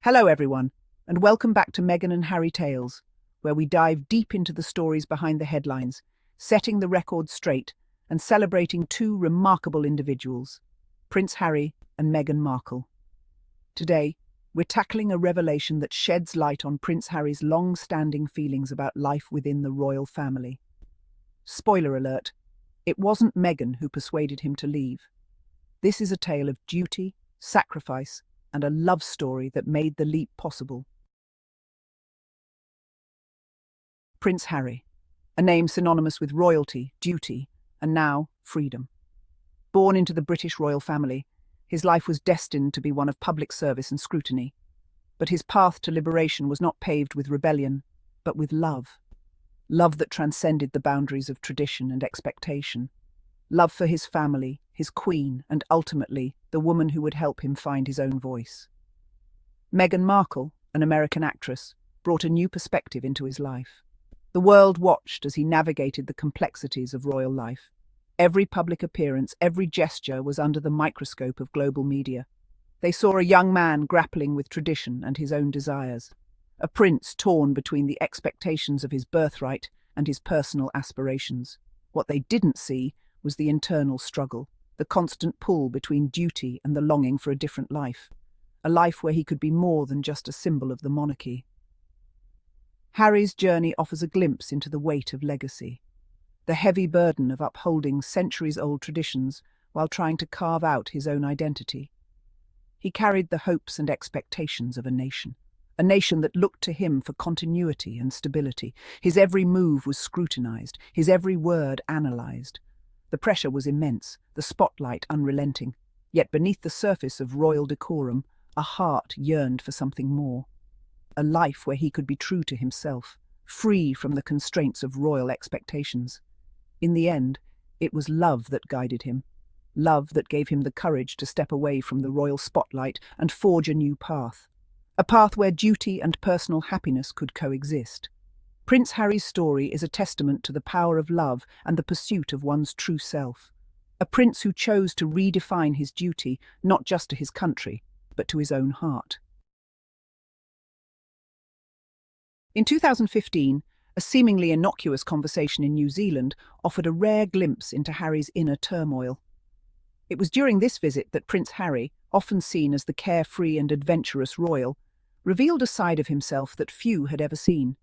Hello, everyone, and welcome back to Meghan and Harry Tales, where we dive deep into the stories behind the headlines, setting the record straight and celebrating two remarkable individuals, Prince Harry and Meghan Markle. Today, we're tackling a revelation that sheds light on Prince Harry's long-standing feelings about life within the royal family. Spoiler alert, it wasn't Meghan who persuaded him to leave. This is a tale of duty, sacrifice, and a love story that made the leap possible. Prince Harry, a name synonymous with royalty, duty, and now freedom. Born into the British royal family, his life was destined to be one of public service and scrutiny. But his path to liberation was not paved with rebellion, but with love. Love that transcended the boundaries of tradition and expectation. Love for his family, his queen, and ultimately, the woman who would help him find his own voice. Meghan Markle, an American actress, brought a new perspective into his life. The world watched as he navigated the complexities of royal life. Every public appearance, every gesture was under the microscope of global media. They saw a young man grappling with tradition and his own desires, a prince torn between the expectations of his birthright and his personal aspirations. What they didn't see was the internal struggle, the constant pull between duty and the longing for a different life, a life where he could be more than just a symbol of the monarchy. Harry's journey offers a glimpse into the weight of legacy, the heavy burden of upholding centuries-old traditions while trying to carve out his own identity. He carried the hopes and expectations of a nation that looked to him for continuity and stability. His every move was scrutinized, his every word analyzed. The pressure was immense, the spotlight unrelenting. Yet beneath the surface of royal decorum, a heart yearned for something more. A life where he could be true to himself, free from the constraints of royal expectations. In the end, it was love that guided him. Love that gave him the courage to step away from the royal spotlight and forge a new path. A path where duty and personal happiness could coexist. Prince Harry's story is a testament to the power of love and the pursuit of one's true self. A prince who chose to redefine his duty not just to his country, but to his own heart. In 2015, a seemingly innocuous conversation in New Zealand offered a rare glimpse into Harry's inner turmoil. It was during this visit that Prince Harry, often seen as the carefree and adventurous royal, revealed a side of himself that few had ever seen.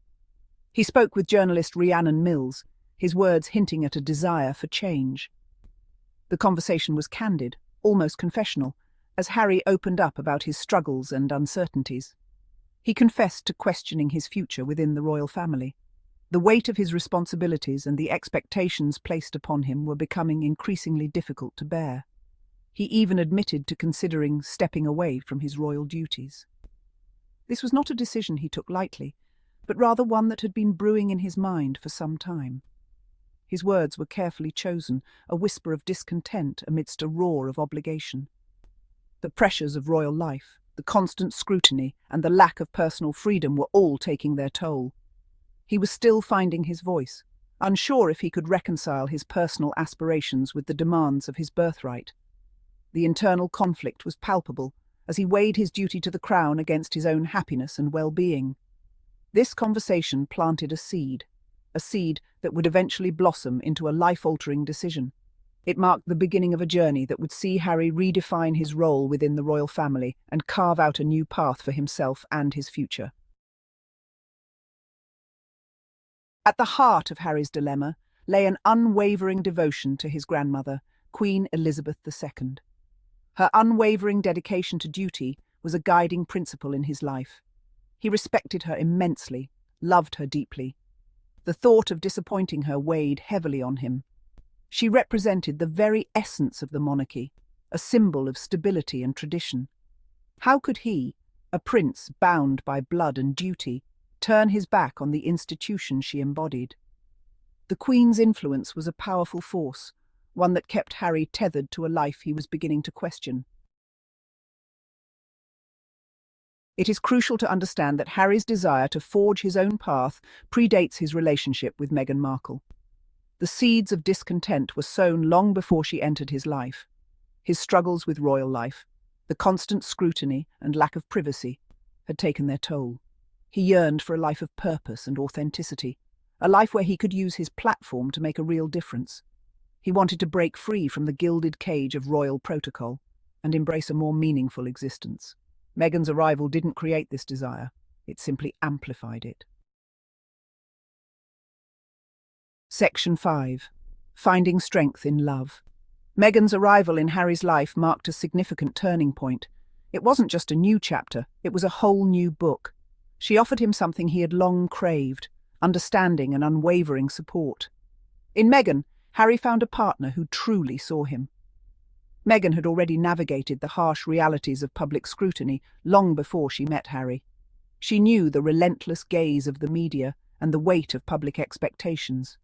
He spoke with journalist Rhiannon Mills, his words hinting at a desire for change. The conversation was candid, almost confessional, as Harry opened up about his struggles and uncertainties. He confessed to questioning his future within the royal family. The weight of his responsibilities and the expectations placed upon him were becoming increasingly difficult to bear. He even admitted to considering stepping away from his royal duties. This was not a decision he took lightly, but rather one that had been brewing in his mind for some time. His words were carefully chosen, a whisper of discontent amidst a roar of obligation. The pressures of royal life, the constant scrutiny, and the lack of personal freedom were all taking their toll. He was still finding his voice, unsure if he could reconcile his personal aspirations with the demands of his birthright. The internal conflict was palpable as he weighed his duty to the crown against his own happiness and well-being. This conversation planted a seed that would eventually blossom into a life-altering decision. It marked the beginning of a journey that would see Harry redefine his role within the royal family and carve out a new path for himself and his future. At the heart of Harry's dilemma lay an unwavering devotion to his grandmother, Queen Elizabeth II. Her unwavering dedication to duty was a guiding principle in his life. He respected her immensely, loved her deeply. The thought of disappointing her weighed heavily on him. She represented the very essence of the monarchy, a symbol of stability and tradition. How could he, a prince bound by blood and duty, turn his back on the institution she embodied? The Queen's influence was a powerful force, one that kept Harry tethered to a life he was beginning to question. It is crucial to understand that Harry's desire to forge his own path predates his relationship with Meghan Markle. The seeds of discontent were sown long before she entered his life. His struggles with royal life, the constant scrutiny and lack of privacy, had taken their toll. He yearned for a life of purpose and authenticity, a life where he could use his platform to make a real difference. He wanted to break free from the gilded cage of royal protocol and embrace a more meaningful existence. Meghan's arrival didn't create this desire, it simply amplified it. Section 5. Finding strength in love. Meghan's arrival in Harry's life marked a significant turning point. It wasn't just a new chapter, it was a whole new book. She offered him something he had long craved, understanding and unwavering support. In Meghan, Harry found a partner who truly saw him. Meghan had already navigated the harsh realities of public scrutiny long before she met Harry. She knew the relentless gaze of the media and the weight of public expectations.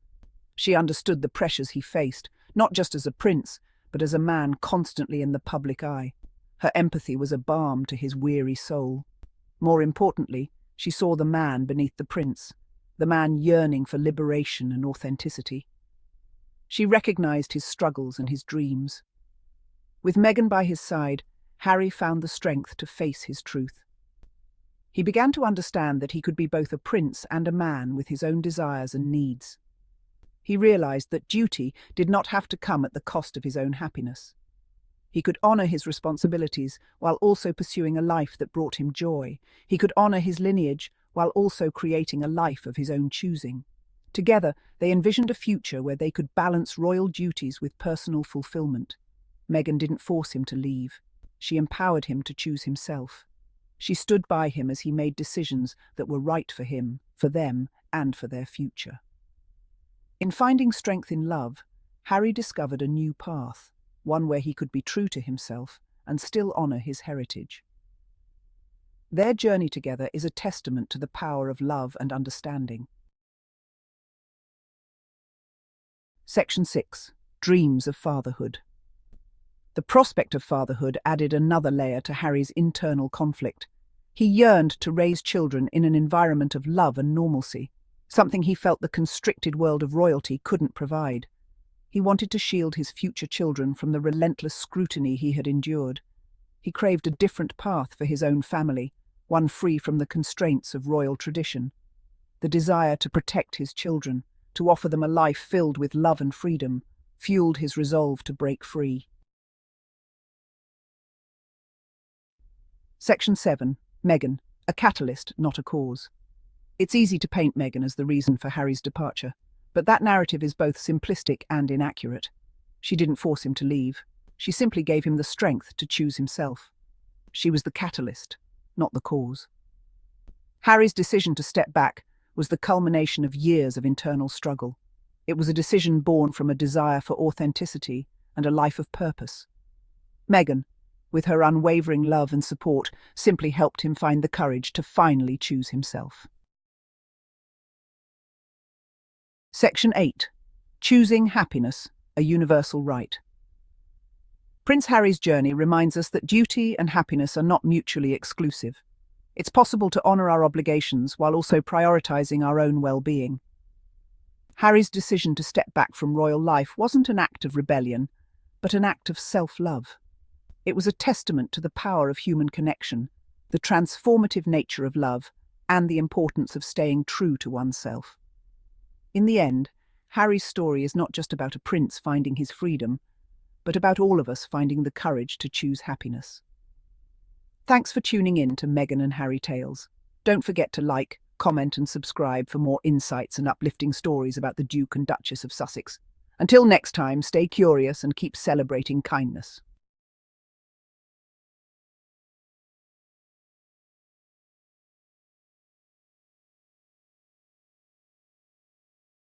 She understood the pressures he faced, not just as a prince, but as a man constantly in the public eye. Her empathy was a balm to his weary soul. More importantly, she saw the man beneath the prince, the man yearning for liberation and authenticity. She recognized his struggles and his dreams. With Meghan by his side, Harry found the strength to face his truth. He began to understand that he could be both a prince and a man with his own desires and needs. He realized that duty did not have to come at the cost of his own happiness. He could honor his responsibilities while also pursuing a life that brought him joy. He could honor his lineage while also creating a life of his own choosing. Together, they envisioned a future where they could balance royal duties with personal fulfillment. Meghan didn't force him to leave. She empowered him to choose himself. She stood by him as he made decisions that were right for him, for them, and for their future. In finding strength in love, Harry discovered a new path, one where he could be true to himself and still honor his heritage. Their journey together is a testament to the power of love and understanding. Section 6. Dreams of Fatherhood. The prospect of fatherhood added another layer to Harry's internal conflict. He yearned to raise children in an environment of love and normalcy, something he felt the constricted world of royalty couldn't provide. He wanted to shield his future children from the relentless scrutiny he had endured. He craved a different path for his own family, one free from the constraints of royal tradition. The desire to protect his children, to offer them a life filled with love and freedom, fueled his resolve to break free. Section 7. Meghan, a catalyst, not a cause. It's easy to paint Meghan as the reason for Harry's departure, but that narrative is both simplistic and inaccurate. She didn't force him to leave. She simply gave him the strength to choose himself. She was the catalyst, not the cause. Harry's decision to step back was the culmination of years of internal struggle. It was a decision born from a desire for authenticity and a life of purpose. Meghan, with her unwavering love and support, simply helped him find the courage to finally choose himself. Section 8. Choosing happiness, a universal right. Prince Harry's journey reminds us that duty and happiness are not mutually exclusive. It's possible to honor our obligations while also prioritizing our own well-being. Harry's decision to step back from royal life wasn't an act of rebellion, but an act of self-love. It was a testament to the power of human connection, the transformative nature of love, and the importance of staying true to oneself. In the end, Harry's story is not just about a prince finding his freedom, but about all of us finding the courage to choose happiness. Thanks for tuning in to Meghan and Harry Tales. Don't forget to like, comment and subscribe for more insights and uplifting stories about the Duke and Duchess of Sussex. Until next time, stay curious and keep celebrating kindness.